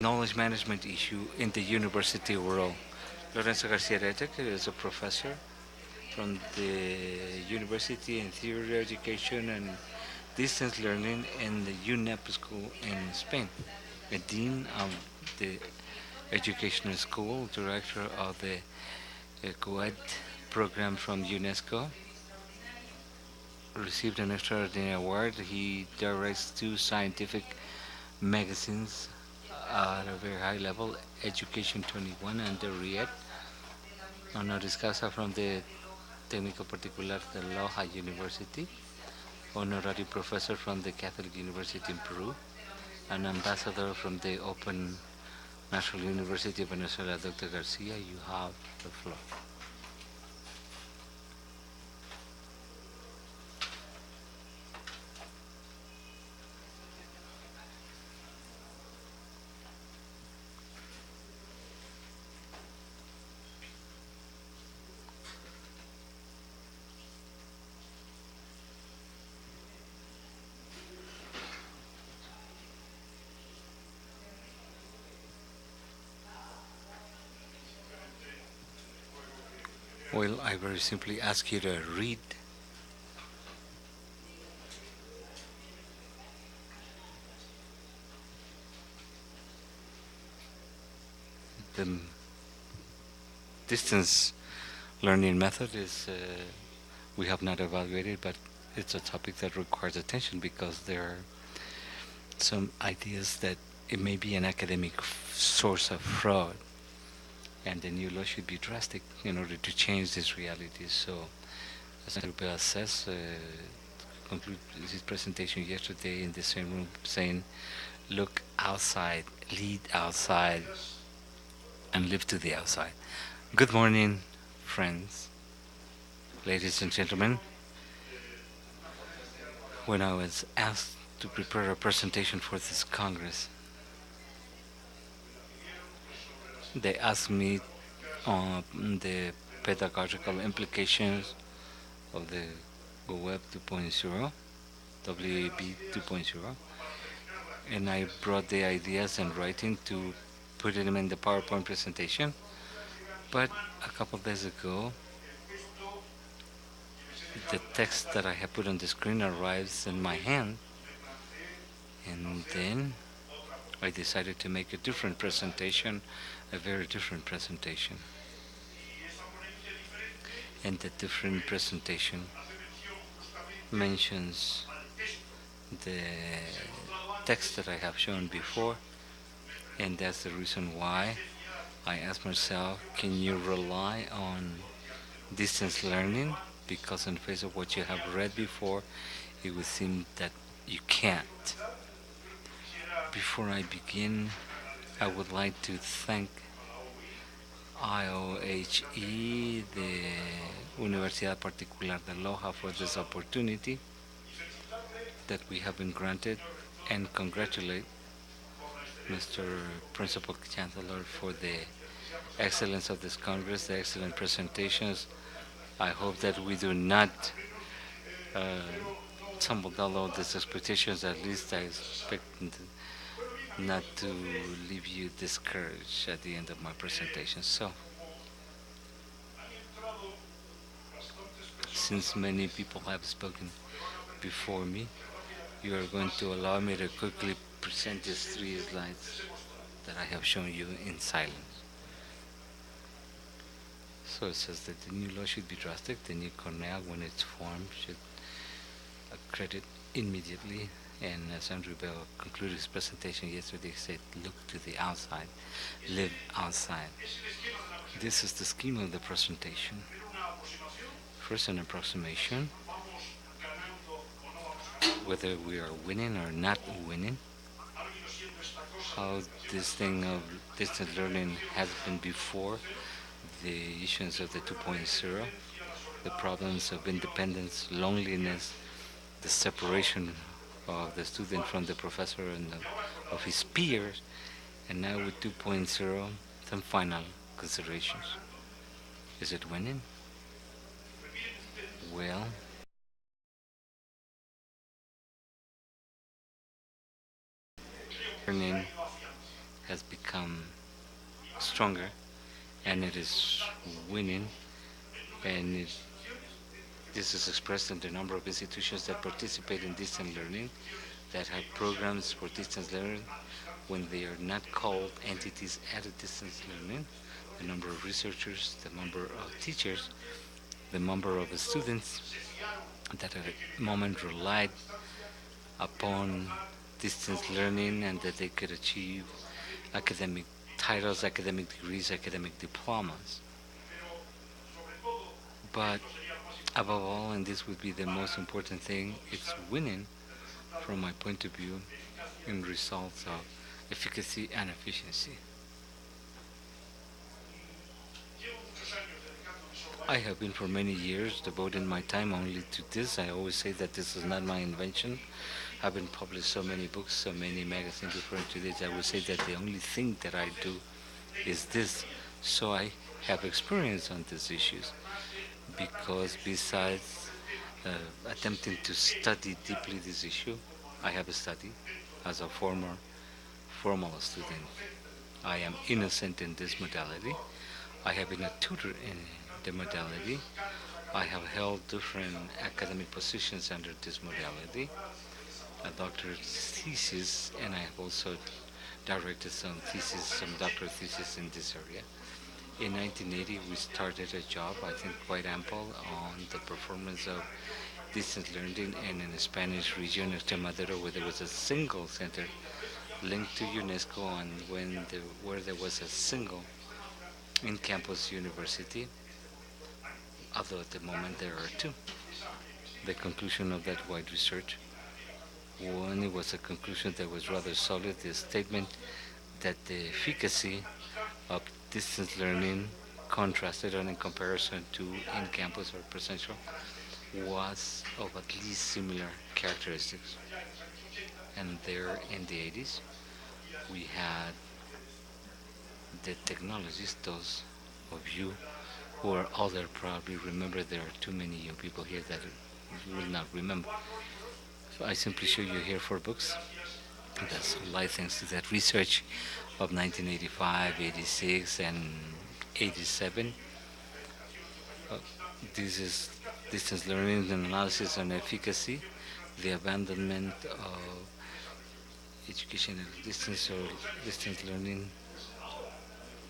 knowledge management issue in the university world. Lorenzo García is a professor from the University in Theory Education and Distance Learning in the UNED School in Spain, a dean of the Educational School, director of the COED program from UNESCO, received an extraordinary award. He directs two scientific magazines at a very high level, Education 21 and the RIET, honoris causa from the Técnico Particular de Loja University, honorary professor from the Catholic University in Peru, an ambassador from the Open National University of Venezuela. Dr. Garcia, you have the floor. Well, I very simply ask you to read the distance learning method we have not evaluated, but it's a topic that requires attention because there are some ideas that it may be an academic source of fraud, and the new law should be drastic in order to change this reality. So, as Rubel says, conclude his presentation yesterday in the same room, saying, "Look outside, lead outside, and live to the outside." Good morning, friends, ladies and gentlemen. When I was asked to prepare a presentation for this Congress, they asked me on the pedagogical implications of the Web 2.0, WAB 2.0, and I brought the ideas in writing to put them in the PowerPoint presentation. But a couple of days ago, the text that I have put on the screen arrives in my hand, and then I decided to make a different presentation, a very different presentation. And the different presentation mentions the text that I have shown before, and that's the reason why I asked myself, can you rely on distance learning? Because in face of what you have read before, it would seem that you can't. Before I begin, I would like to thank IOHE, the Universidad Particular de Loja, for this opportunity that we have been granted, and congratulate Mr. Principal Chancellor for the excellence of this Congress, the excellent presentations. I hope that we do not tumble down all these expectations. At least I expect not to leave you discouraged at the end of my presentation. So, since many people have spoken before me, you are going to allow me to quickly present these three slides that I have shown you in silence. So it says that the new law should be drastic. The new Cornell, when it's formed, should accredit immediately. And as Andrew Bell concluded his presentation yesterday, he said, look to the outside, live outside. This is the scheme of the presentation. First, an approximation, whether we are winning or not winning, how this thing of distance learning has been before the issuance of the 2.0, the problems of independence, loneliness, the separation of the student from the professor and of his peers, and now with 2.0, some final considerations. Is it winning? Well, learning has become stronger, and it is winning, and this is expressed in the number of institutions that participate in distance learning, that have programs for distance learning when they are not called entities at a distance learning, the number of researchers, the number of teachers, the number of students that at a moment relied upon distance learning and that they could achieve academic titles, academic degrees, academic diplomas. But above all, and this would be the most important thing, it's winning, from my point of view, in results of efficacy and efficiency. I have been for many years devoting my time only to this. I always say that this is not my invention. I've been published so many books, so many magazines referring to this. I would say that the only thing that I do is this. So I have experience on these issues because besides attempting to study deeply this issue, I have studied as a formal student. I am innocent in this modality. I have been a tutor in the modality. I have held different academic positions under this modality, a doctorate thesis, and I have also directed some doctorate thesis in this area. In 1980, we started a job, I think quite ample, on the performance of distance learning in a Spanish region of Extremadura, where there was a single center linked to UNESCO and where there was a single in-campus university, although at the moment there are two. The conclusion of that wide research, one, it was a conclusion that was rather solid, the statement that the efficacy of distance learning contrasted and in comparison to in-campus or presential was of at least similar characteristics. And there in the 80s, we had the technologies, those of you who are older probably remember. There are too many young people here that will not remember. So I simply show you here 4 books. That's light thanks to that research of 1985, 86, and 87. This is distance learning and analysis on efficacy, the abandonment of education at distance or distance learning,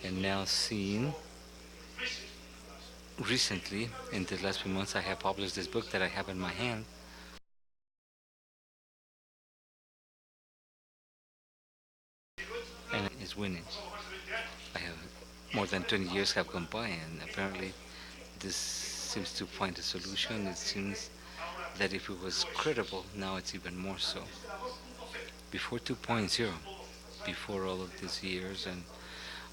and now seen recently in the last few months I have published this book that I have in my hand, and it's winning. I have more than 20 years have gone by, and apparently this seems to find a solution. It seems that if it was credible, now it's even more so. Before 2.0, before all of these years and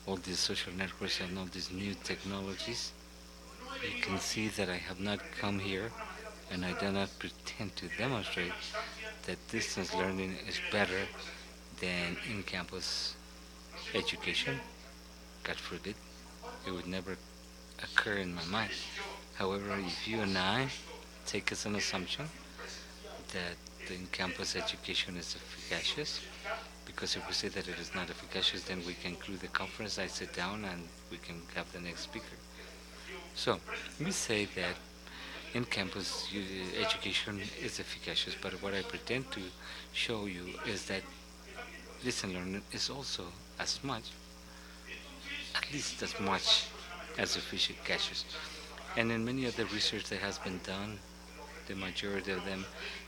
all these social networks and all these new technologies, you can see that I have not come here and I do not pretend to demonstrate that distance learning is better than in-campus education. God forbid, it would never occur in my mind. However, if you and I take as an assumption that the in-campus education is efficacious, because if we say that it is not efficacious, then we can conclude the conference, I sit down and we can have the next speaker. So, we say that in-campus education is efficacious, but what I pretend to show you is that distance learning is also as much, at least as much as efficacious. And in many of the research that has been done, the majority of them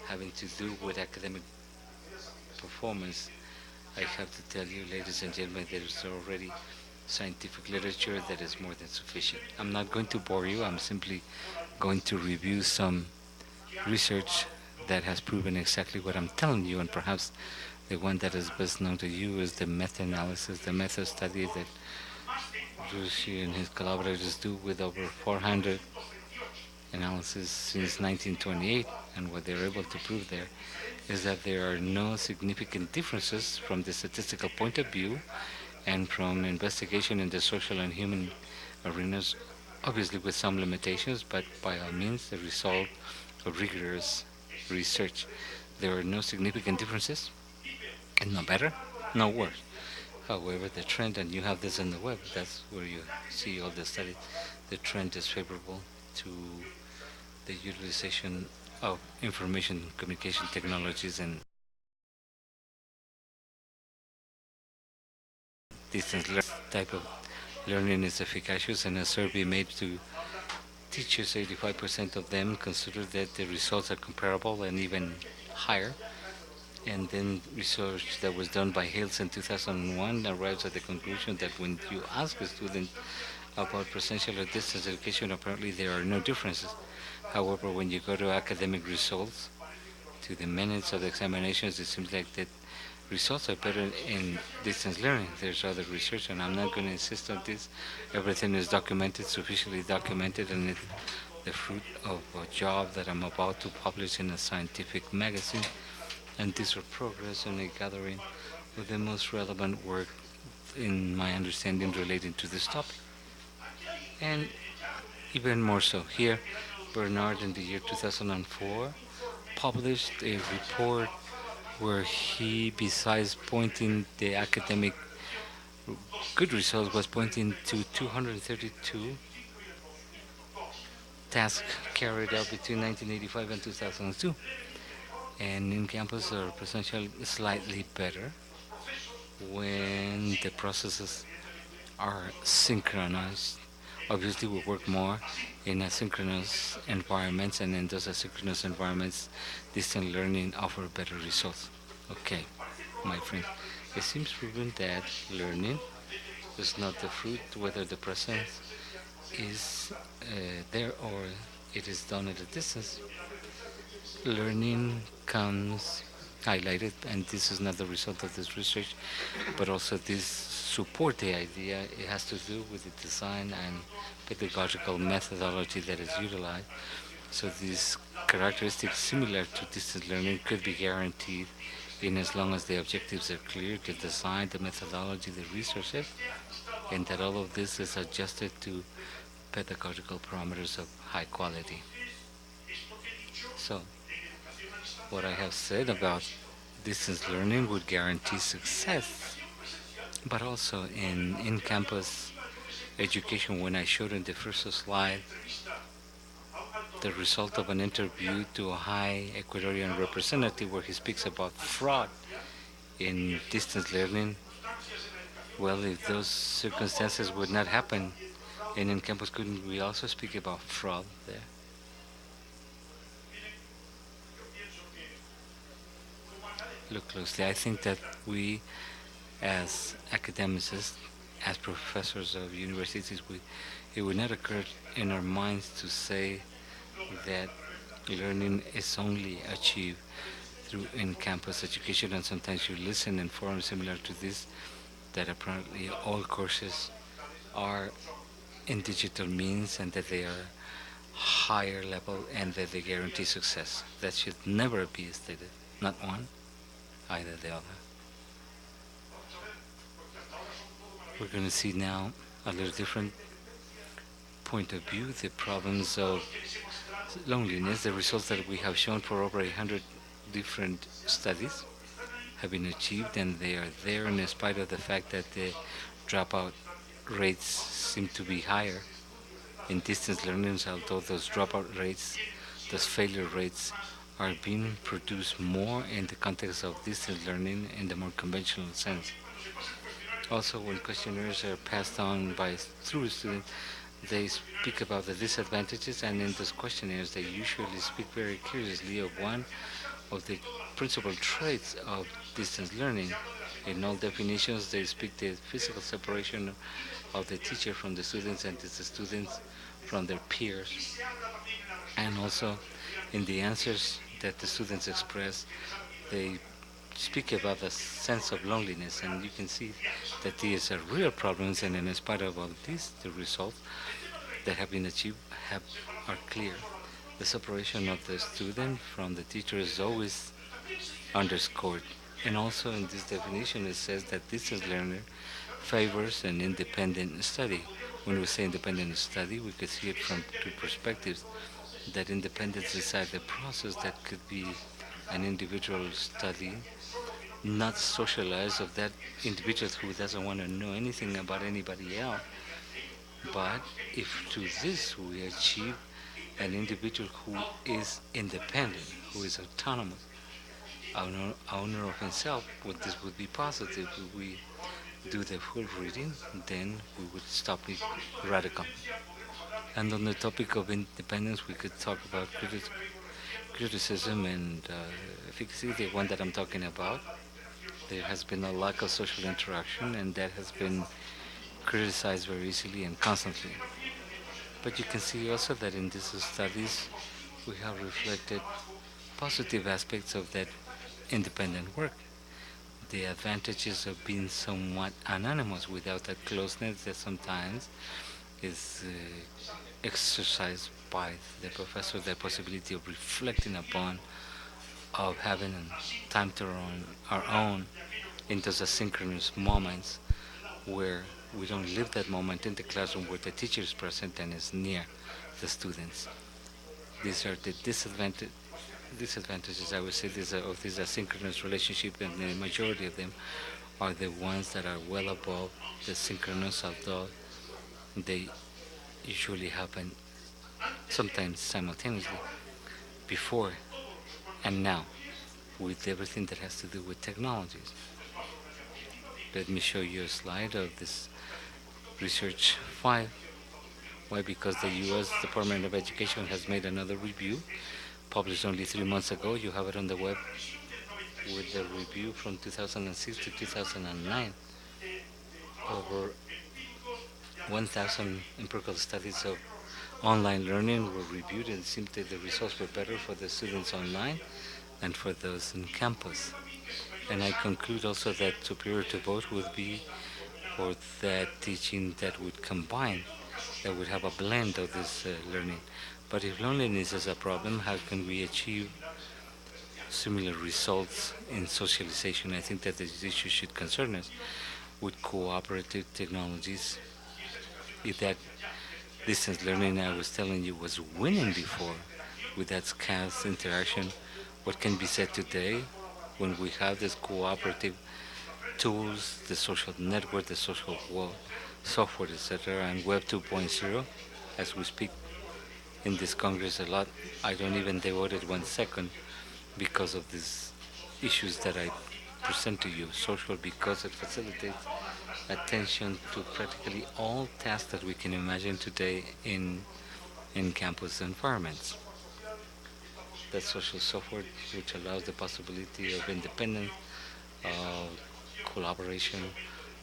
having to do with academic performance, I have to tell you, ladies and gentlemen, there is already scientific literature that is more than sufficient. I'm not going to bore you, I'm simply going to review some research that has proven exactly what I'm telling you, and perhaps the one that is best known to you is the meta-analysis, the method study that Rushi and his collaborators do with over 400 analysis since 1928, and what they're able to prove there is that there are no significant differences from the statistical point of view and from investigation in the social and human arenas, obviously with some limitations, but by all means the result of rigorous research. There are no significant differences, and no better, no worse. However, the trend, and you have this on the web, that's where you see all the studies, the trend is favorable to the utilization of information communication technologies and distance learning. Type of learning is efficacious, and a survey made to teachers, 85% of them consider that the results are comparable and even higher. And then research that was done by Hales in 2001 arrives at the conclusion that when you ask a student about presential or distance education, apparently there are no differences. However, when you go to academic results, to the minutes of the examinations, it seems like that results are better in distance learning. There's other research, and I'm not going to insist on this. Everything is documented, sufficiently documented, and it's the fruit of a job that I'm about to publish in a scientific magazine. And these are progress in a gathering with the most relevant work in my understanding relating to this topic. And even more so, here, Bernard in the year 2004 published a report where he, besides pointing the academic good results, was pointing to 232 tasks carried out between 1985 and 2002. And in campus or presential, slightly better when the processes are synchronized. Obviously, we work more in asynchronous environments, and in those asynchronous environments, distant learning offer better results. Okay, my friend, it seems proven that learning is not the fruit, whether the presence is there or it is done at a distance. Learning comes highlighted, and this is not the result of this research, but also this support the idea. It has to do with the design and pedagogical methodology that is utilized. So these characteristics similar to distance learning could be guaranteed in as long as the objectives are clear, the design, the methodology, the resources, and that all of this is adjusted to pedagogical parameters of high quality. So what I have said about distance learning would guarantee success, but also in in-campus education, when I showed in the first slide the result of an interview to a high Ecuadorian representative where he speaks about fraud in distance learning, well, if those circumstances would not happen in campus, couldn't we also speak about fraud there? Look closely. I think that we, as academicists, as professors of universities, it would not occur in our minds to say that learning is only achieved through in-campus education, and sometimes you listen in forums similar to this, that apparently all courses are in digital means and that they are higher level and that they guarantee success. That should never be stated, not one, either the other. We're going to see now a little different point of view, the problems of loneliness, the results that we have shown for over 100 different studies have been achieved, and they are there in spite of the fact that the dropout rates seem to be higher in distance learning, although those dropout rates, those failure rates, are being produced more in the context of distance learning in the more conventional sense. Also, when questionnaires are passed on through a student, they speak about the disadvantages, and in those questionnaires, they usually speak very curiously of one of the principal traits of distance learning. In all definitions, they speak the physical separation of the teacher from the students and the students from their peers. And also, in the answers that the students express, they speak about a sense of loneliness, and you can see that these are real problems, and in spite of all this, the results that have been achieved are clear. The separation of the student from the teacher is always underscored. And also in this definition, it says that distance learner favors an independent study. When we say independent study, we could see it from two perspectives. That independence inside the process, that could be an individual study not socialize of that individual who doesn't want to know anything about anybody else. But if through this we achieve an individual who is independent, who is autonomous, owner of himself, what this would be positive. If we do the full reading, then we would stop it radical. And on the topic of independence, we could talk about criticism and efficacy, the one that I'm talking about. There has been a lack of social interaction, and that has been criticized very easily and constantly. But you can see also that in these studies, we have reflected positive aspects of that independent work. The advantages of being somewhat anonymous without that closeness that sometimes is exercised by the professor, the possibility of reflecting upon, of having time to our own in those asynchronous moments where we don't live that moment in the classroom where the teacher is present and is near the students. These are the disadvantages, I would say, of this asynchronous relationship, and the majority of them are the ones that are well above the synchronous, although they usually happen sometimes simultaneously, before and now, with everything that has to do with technologies. Let me show you a slide of this research file. Why? Because the U.S. Department of Education has made another review, published only 3 months ago. You have it on the web with the review from 2006 to 2009. Over 1,000 empirical studies of online learning were reviewed, and it seemed that the results were better for the students online than for those on campus. And I conclude also that superior to both would be for that teaching that would combine, that would have a blend of this learning. But if loneliness is a problem, how can we achieve similar results in socialization? I think that this issue should concern us with cooperative technologies. If that distance learning I was telling you was winning before with that scarce interaction, what can be said today when we have this cooperative tools, the social network, the social world, software, etc., and Web 2.0, as we speak in this Congress a lot. I don't even devote it 1 second because of these issues that I present to you. Social because it facilitates attention to practically all tasks that we can imagine today in campus environments. That social software which allows the possibility of independence, of collaboration,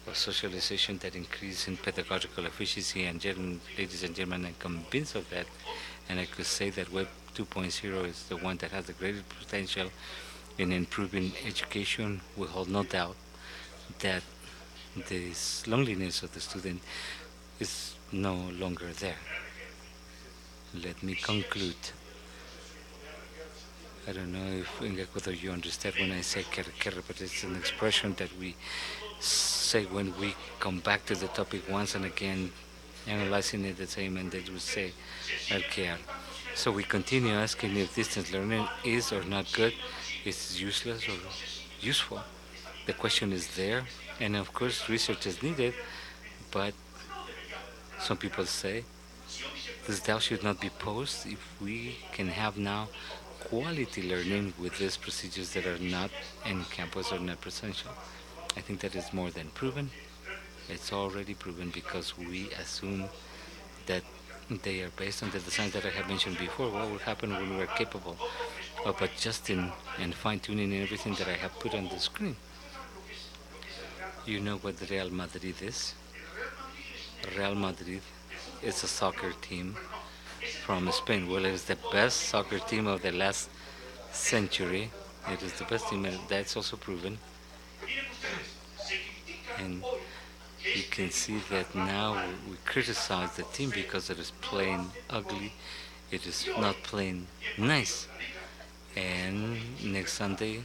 of socialization that increase in pedagogical efficiency. And ladies and gentlemen, I'm convinced of that. And I could say that Web 2.0 is the one that has the greatest potential in improving education. We hold no doubt that this loneliness of the student is no longer there. Let me conclude. I don't know if in Ecuador you understand when I say querer, but it's an expression that we say when we come back to the topic once and again, analyzing it the same, and then we say care. So we continue asking if distance learning is or not good, is useless or useful. The question is there, and of course research is needed, but some people say this doubt should not be posed if we can have now quality learning with these procedures that are not in campus or not presential. I think that is more than proven. It's already proven because we assume that they are based on the designs that I have mentioned before. What will happen when we are capable of adjusting and fine-tuning everything that I have put on the screen? You know what the Real Madrid is? Real Madrid is a soccer team from Spain. Well, it is the best soccer team of the last century. It is the best team, and that's also proven. And you can see that now we criticize the team because it is playing ugly. It is not playing nice. And next Sunday,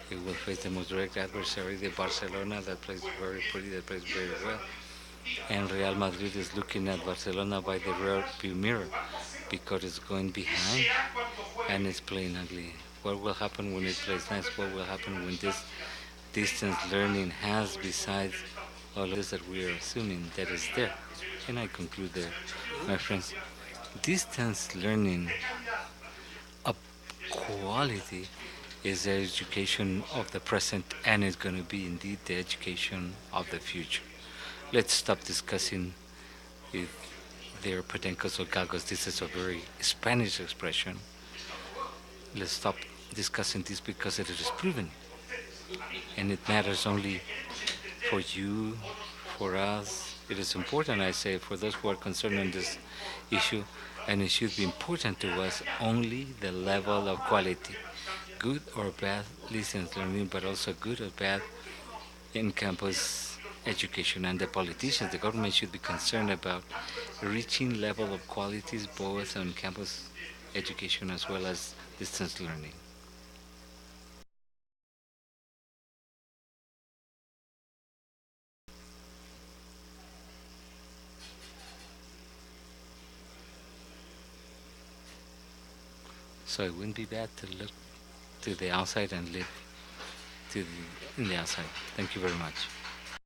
it will face the most direct adversary, the Barcelona, that plays very pretty, that plays very well. And Real Madrid is looking at Barcelona by the rear view mirror because it's going behind and it's playing ugly. What will happen when it plays nice? What will happen when this distance learning has besides all of this that we are assuming that is there. And I conclude there, my friends. Distance learning of quality is the education of the present and is going to be indeed the education of the future. Let's stop discussing if they're petencos or galgos. This is a very Spanish expression. Let's stop discussing this because it is proven and it matters only for you, for us. It is important, I say, for those who are concerned on this issue, and it should be important to us only the level of quality, good or bad distance learning, but also good or bad in-campus education. And the politicians, the government should be concerned about reaching level of qualities both on campus education as well as distance learning. So it wouldn't be bad to look to the outside and live in the outside. Thank you very much.